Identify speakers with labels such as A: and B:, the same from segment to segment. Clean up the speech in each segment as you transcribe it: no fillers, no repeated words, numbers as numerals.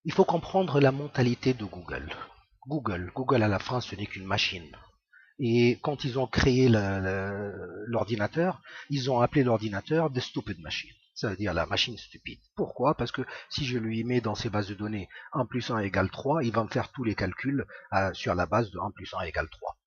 A: Il faut comprendre la mentalité de Google. Google à la fin, ce n'est qu'une machine. Et quand ils ont créé l'ordinateur, ils ont appelé l'ordinateur The Stupid Machine. Ça veut dire la machine stupide. Pourquoi? Parce que si je lui mets dans ses bases de données 1 plus 1 égale 3, il va me faire tous les calculs sur la base de 1 plus 1 égale 3.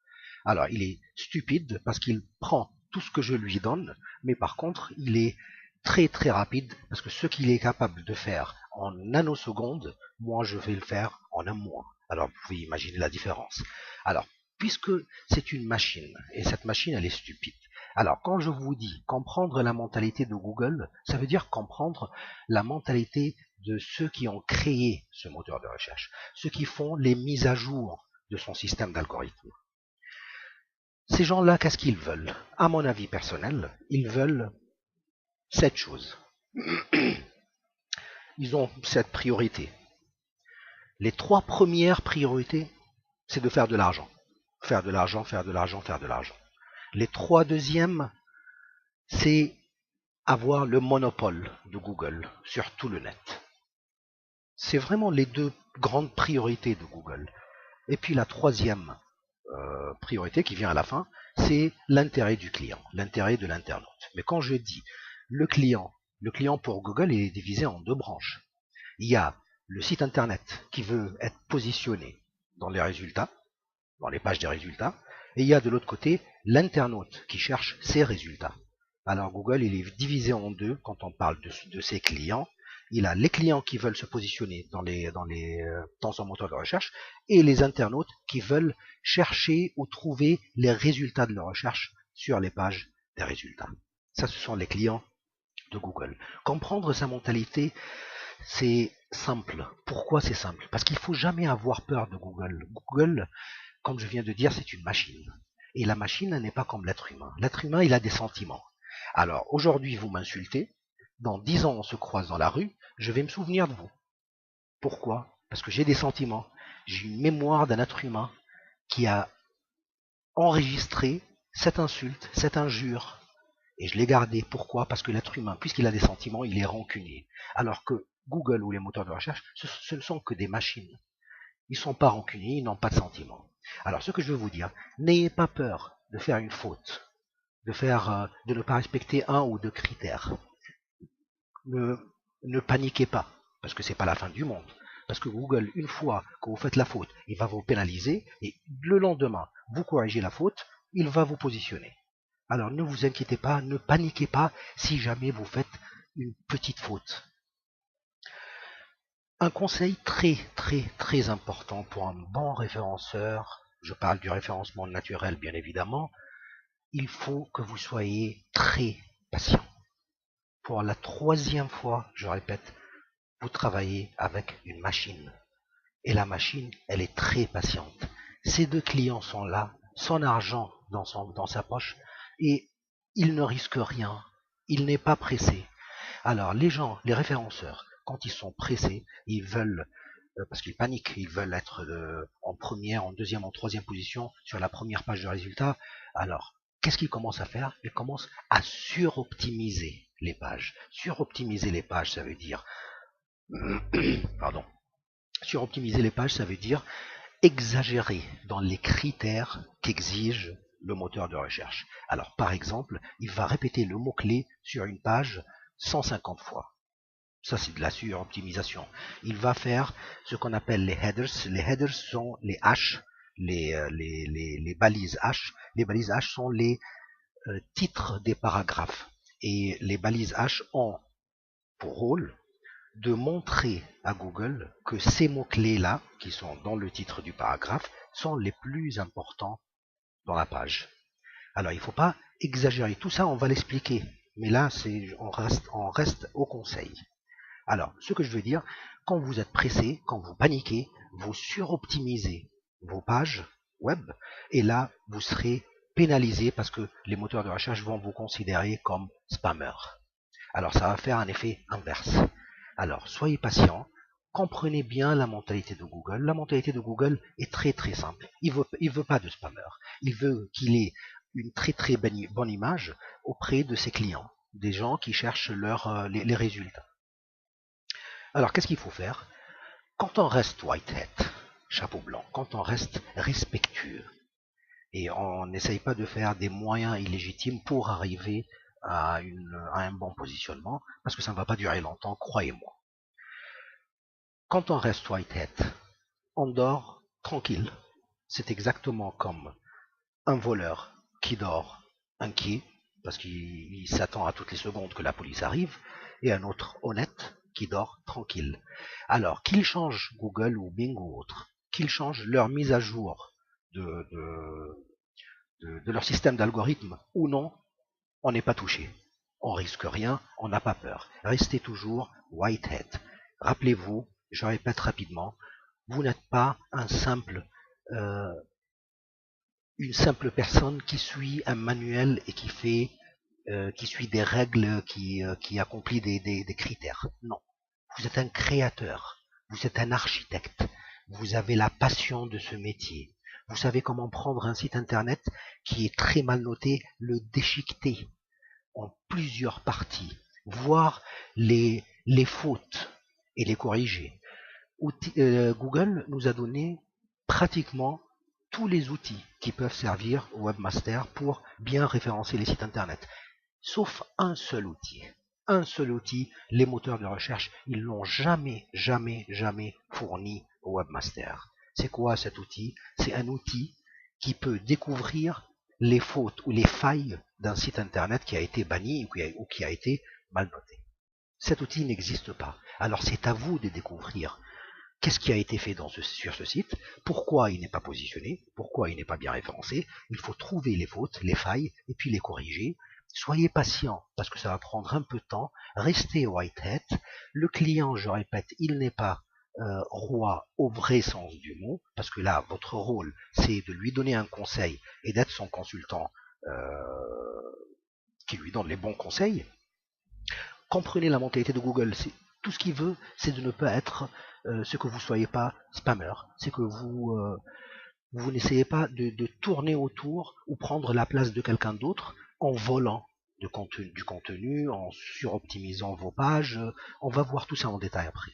A: Alors, il est stupide parce qu'il prend tout ce que je lui donne, mais par contre, il est très très rapide parce que ce qu'il est capable de faire en nanosecondes, moi je vais le faire en un mois. Alors, vous pouvez imaginer la différence. Alors, puisque c'est une machine, et cette machine, elle est stupide. Alors, quand je vous dis comprendre la mentalité de Google, ça veut dire comprendre la mentalité de ceux qui ont créé ce moteur de recherche, ceux qui font les mises à jour de son système d'algorithmes. Ces gens-là, qu'est-ce qu'ils veulent? À mon avis personnel, ils veulent 7 choses. Ils ont 7 priorités. Les 3 premières priorités, c'est de faire de l'argent. Faire de l'argent, faire de l'argent, faire de l'argent. Les 3 deuxièmes, c'est avoir le monopole de Google sur tout le net. C'est vraiment les 2 grandes priorités de Google. Et puis la troisième priorité qui vient à la fin, c'est l'intérêt du client, l'intérêt de l'internaute. Mais quand je dis le client pour Google est divisé en 2 branches. Il y a le site internet qui veut être positionné dans les résultats, dans les pages des résultats, et il y a de l'autre côté l'internaute qui cherche ses résultats. Alors Google, il est divisé en 2 quand on parle de ses clients. Il a les clients qui veulent se positionner dans son moteur de recherche et les internautes qui veulent chercher ou trouver les résultats de leur recherche sur les pages des résultats. Ça, ce sont les clients de Google. Comprendre sa mentalité, c'est simple. Pourquoi c'est simple? Parce qu'il ne faut jamais avoir peur de Google. Google, comme je viens de dire, c'est une machine. Et la machine n'est pas comme l'être humain. L'être humain, il a des sentiments. Alors, aujourd'hui, vous m'insultez. Dans 10 ans, on se croise dans la rue. Je vais me souvenir de vous. Pourquoi? Parce que j'ai des sentiments. J'ai une mémoire d'un être humain qui a enregistré cette insulte, cette injure. Et je l'ai gardé. Pourquoi? Parce que l'être humain, puisqu'il a des sentiments, il est rancunier. Alors que Google ou les moteurs de recherche, ce ne sont que des machines. Ils ne sont pas rancuniers, ils n'ont pas de sentiments. Alors, ce que je veux vous dire, n'ayez pas peur de faire une faute, de ne pas respecter un ou 2 critères. Ne paniquez pas, parce que ce n'est pas la fin du monde. Parce que Google, une fois que vous faites la faute, il va vous pénaliser, et le lendemain, vous corrigez la faute, il va vous positionner. Alors ne vous inquiétez pas, ne paniquez pas si jamais vous faites une petite faute. Un conseil très très très important pour un bon référenceur, je parle du référencement naturel bien évidemment, il faut que vous soyez très patient. Pour la 3e fois, je répète, vous travaillez avec une machine. Et la machine, elle est très patiente. Ces 2 clients sont là, son argent dans sa poche, et il ne risque rien. Il n'est pas pressé. Alors les gens, les référenceurs, quand ils sont pressés, ils veulent, parce qu'ils paniquent, ils veulent être en première, en deuxième, en troisième position sur la première page de résultat. Alors, qu'est-ce qu'ils commencent à faire? Ils commencent à suroptimiser les pages. Suroptimiser les pages, ça veut dire, pardon, suroptimiser les pages, ça veut dire exagérer dans les critères qu'exige le moteur de recherche. Alors, par exemple, il va répéter le mot-clé sur une page 150 fois. Ça, c'est de la suroptimisation. Il va faire ce qu'on appelle les headers. Les headers sont les H, les balises H. Les balises H sont les titres des paragraphes. Et les balises H ont pour rôle de montrer à Google que ces mots-clés-là, qui sont dans le titre du paragraphe, sont les plus importants dans la page. Alors, il ne faut pas exagérer. Tout ça, on va l'expliquer. Mais là, on reste au conseil. Alors, ce que je veux dire, quand vous êtes pressé, quand vous paniquez, vous suroptimisez vos pages web, et là, vous serez pénalisé parce que les moteurs de recherche vont vous considérer comme spammer. Alors, ça va faire un effet inverse. Alors, soyez patient, comprenez bien la mentalité de Google. La mentalité de Google est très très simple. Il veut pas de spammer. Il veut qu'il ait une très très bonne image auprès de ses clients, des gens qui cherchent les résultats. Alors, qu'est-ce qu'il faut faire? Quand on reste whitehead, chapeau blanc, quand on reste respectueux, et on n'essaye pas de faire des moyens illégitimes pour arriver à un bon positionnement, parce que ça ne va pas durer longtemps, croyez-moi. Quand on reste whitehead, on dort tranquille. C'est exactement comme un voleur qui dort inquiet, parce qu'il s'attend à toutes les secondes que la police arrive, et un autre honnête qui dort tranquille. Alors, qu'ils changent Google ou Bing ou autre, qu'ils changent leur mise à jour de leur système d'algorithme ou non, on n'est pas touché. On risque rien, on n'a pas peur. Restez toujours whitehead. Rappelez-vous, je répète rapidement, vous n'êtes pas une simple personne qui suit un manuel et qui suit des règles, qui accomplit des critères. Non, vous êtes un créateur, vous êtes un architecte, vous avez la passion de ce métier. Vous savez comment prendre un site internet qui est très mal noté, le déchiqueter en plusieurs parties, voir les fautes et les corriger. Google nous a donné pratiquement tous les outils qui peuvent servir au webmaster pour bien référencer les sites internet. Sauf un seul outil. Un seul outil, les moteurs de recherche, ils l'ont jamais fourni au webmaster. C'est quoi cet outil? C'est un outil qui peut découvrir les fautes ou les failles d'un site internet qui a été banni ou qui a été mal noté. Cet outil n'existe pas. Alors c'est à vous de découvrir qu'est-ce qui a été fait sur ce site, pourquoi il n'est pas positionné, pourquoi il n'est pas bien référencé. Il faut trouver les fautes, les failles, et puis les corriger. Soyez patient, parce que ça va prendre un peu de temps. Restez whitehead. Le client, je répète, il n'est pas roi au vrai sens du mot, parce que là, votre rôle, c'est de lui donner un conseil et d'être son consultant qui lui donne les bons conseils. Comprenez la mentalité de Google. Tout ce qu'il veut, c'est de ne pas être ce que vous ne soyez pas spammer. C'est que vous n'essayez pas de tourner autour ou prendre la place de quelqu'un d'autre en volant du contenu, en suroptimisant vos pages. On va voir tout ça en détail après.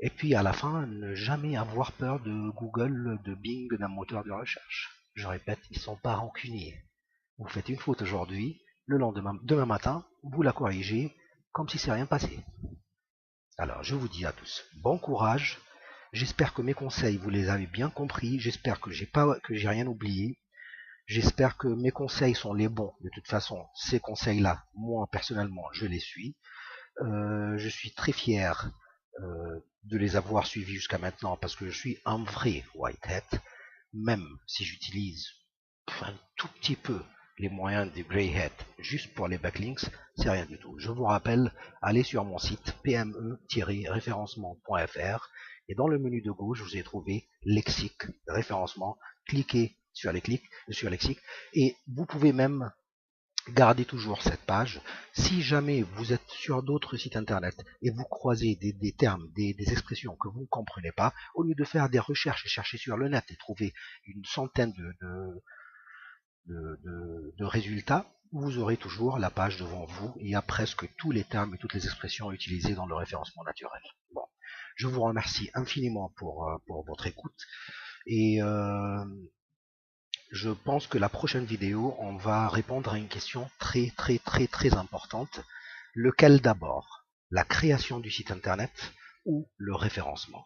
A: Et puis à la fin, ne jamais avoir peur de Google, de Bing, d'un moteur de recherche. Je répète, ils ne sont pas rancuniers. Vous faites une faute aujourd'hui, le lendemain, demain matin, vous la corrigez comme si c'est rien passé. Alors, je vous dis à tous, bon courage. J'espère que mes conseils, vous les avez bien compris. J'espère que j'ai rien oublié. J'espère que mes conseils sont les bons. De toute façon, ces conseils-là, moi, personnellement, je les suis. Je suis très fier de les avoir suivis jusqu'à maintenant parce que je suis un vrai whitehead, même si j'utilise un tout petit peu les moyens des greyhead juste pour les backlinks, c'est rien du tout. Je vous rappelle, allez sur mon site pme-référencement.fr et dans le menu de gauche, vous avez trouvé lexique, référencement. Cliquez sur lexique et vous pouvez même garder toujours cette page. Si jamais vous êtes sur d'autres sites internet et vous croisez des termes, des expressions que vous ne comprenez pas, au lieu de faire des recherches et chercher sur le net et trouver une centaine de résultats, vous aurez toujours la page devant vous. Il y a presque tous les termes et toutes les expressions utilisées dans le référencement naturel. Bon, je vous remercie infiniment pour votre écoute et je pense que la prochaine vidéo, on va répondre à une question très importante. Lequel d'abord? La création du site internet ou le référencement?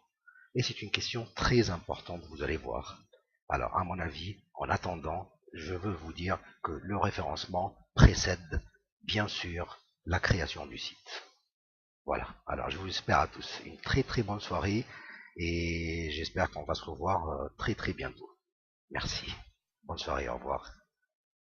A: Et c'est une question très importante, vous allez voir. Alors, à mon avis, en attendant, je veux vous dire que le référencement précède, bien sûr, la création du site. Voilà. Alors, je vous espère à tous une très bonne soirée et j'espère qu'on va se revoir très bientôt. Merci. Bonne soirée, au revoir.